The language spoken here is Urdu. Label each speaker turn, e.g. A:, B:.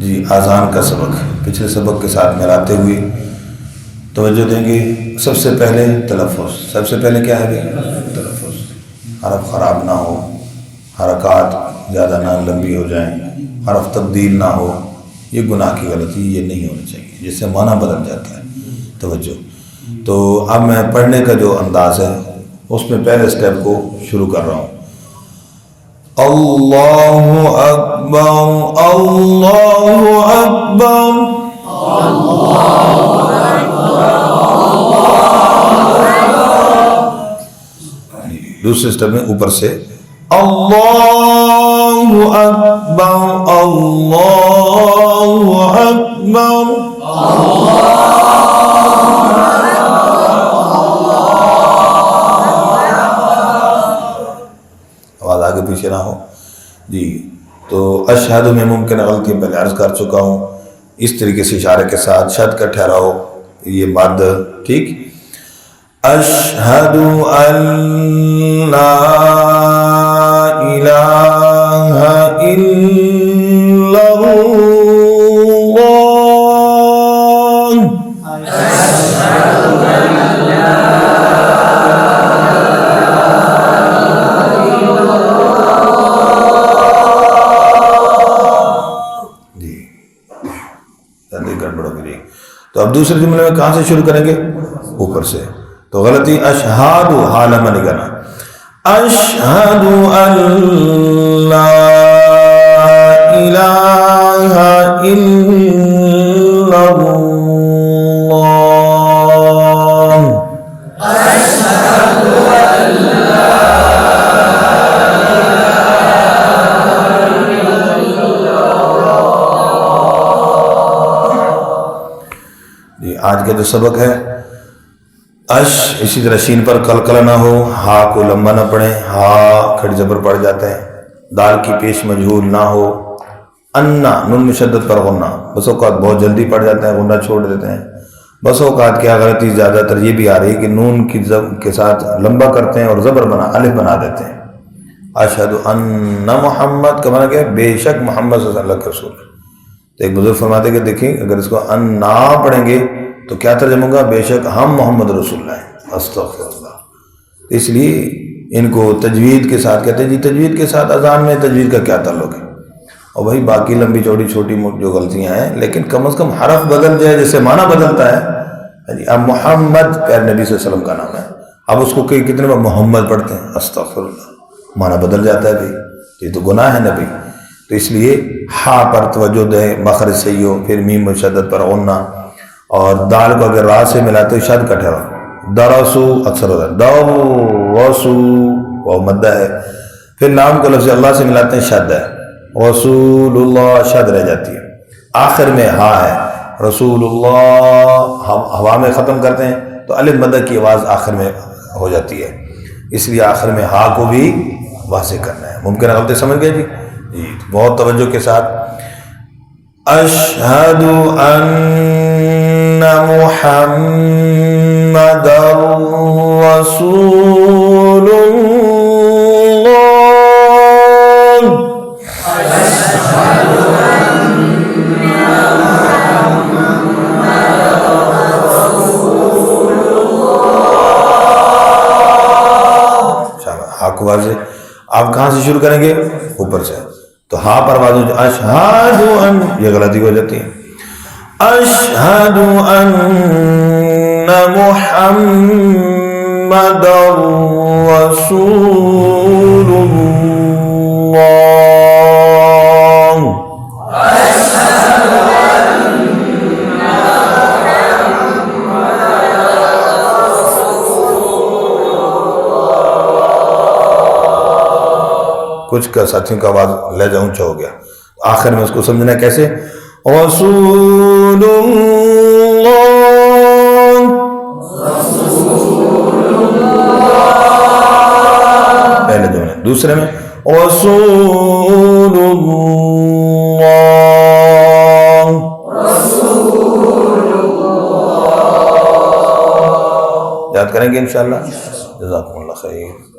A: جی اذان کا سبق پچھلے سبق کے ساتھ ملاتے ہوئے توجہ دیں گے۔ سب سے پہلے تلفظ، سب سے پہلے کیا ہے؟ تلفظ، حرف خراب نہ ہو، حرکات زیادہ نہ لمبی ہو جائیں، حرف تبدیل نہ ہو، یہ گناہ کی غلطی یہ نہیں ہونی چاہیے جس سے معنی بدل جاتا ہے۔ توجہ، تو اب میں پڑھنے کا جو انداز ہے اس میں پہلے سٹیپ کو شروع کر رہا ہوں۔ اللہ اکبر اللہ اکبر دوسرے سٹیپ میں اوپر سے اللہ اکبر اللہ اکبر آواز آگے پیچھے نہ ہو جی۔ تو اشہد میں ممکن غلطی پہلے عرض کر چکا ہوں، اس طریقے سے اشارے کے ساتھ شد کا ٹھہراؤ، یہ مد ٹھیک۔ اشہد ان لا الہ الا اللہ، گڑبڑ ہو گئی۔ تو اب دوسرے جملے میں کہاں سے شروع کریں گے؟ اوپر سے۔ تو غلطی اشہاد حالہ میں نہیں کرنا، اشہد ان لا الہ الا اللہ، اشہد ان لا آج کا جو سبق ہے اسی طرح شین پر قلقلہ نہ ہو، ہا کو لمبا نہ پڑھیں، ہا کھڑی زبر پڑ جاتا ہے، دال کی پیش مجہول نہ ہو، انا نون مشدد پر غنہ، بس اوقات بہت جلدی پڑ جاتے ہیں، غنہ چھوڑ دیتے ہیں، بس اوقات کیا غلطی زیادہ تر یہ بھی آ رہی ہے کہ نون کی کے ساتھ لمبا کرتے ہیں اور زبر بنا الف بنا دیتے ہیں۔ اشہد ان محمد کا معنی کیا ہے؟ بے شک محمد صلی اللہ علیہ وسلم کا رسول ہے۔ تو ایک بزرگ فرماتے ہیں کہ دیکھیں اگر اس کو ان نہ پڑھیں گے تو کیا ترجمہ ہوگا؟ بے شک ہم محمد رسول اللہ ہیں۔ استغفر اللہ۔ اس لیے ان کو تجوید کے ساتھ کہتے ہیں جی تجوید کے ساتھ اذان میں تجوید کا کیا تعلق ہے؟ اور وہی باقی لمبی چوڑی چھوٹی جو غلطیاں ہیں، لیکن کم از کم حرف بدل جائے جس سے معنی بدلتا ہے۔ جی اب محمد پیارے نبی صلی اللہ علیہ وسلم کا نام ہے، اب اس کو کتنے بار محمد پڑھتے ہیں؟ استغفر اللہ، معنی بدل جاتا ہے بھائی، یہ تو گناہ ہے نبی۔ تو اس لیے ہا پر توجہ دیں، مخرج صحیح ہو، پھر میم مشدد پر غنہ، اور دال کو اگر را سے ملاتے ہو شد کا ٹھہراؤ، درسو اکثر ہوتا ہے، درسو وہ مدہ ہے، پھر لام کو لفظ اللہ سے ملاتے ہیں شد ہے، رسول اللہ شد رہ جاتی ہے، آخر میں ہا ہے، رسول اللہ ہوا میں ختم کرتے ہیں تو الف مدہ کی آواز آخر میں ہو جاتی ہے، اس لیے آخر میں ہا کو بھی واضح کرنا ہے۔ ممکن ہے غلطی سمجھ گئے جی؟ جی بہت توجہ کے ساتھ اشہد ان محمد رسول اللہ، اشہد ان محمد رسول اللہ۔ حق واضح۔ آپ کہاں سے شروع کریں گے؟ اوپر سے۔ تو ہا پر آواز ہو جائے اشہد ان، یہ غلطی ہو جاتی ہے، اشہد ان محمد رسول اللہ، اشہد ان کچھ کا ساتھیوں کا آواز لہجہ اونچا ہو گیا، آخر میں اس کو سمجھنا کیسے؟ رسول اللہ، پہلے جملے، دوسرے میں رسول اللہ، یاد کریں گے انشاءاللہ۔ جزاکم اللہ خیر۔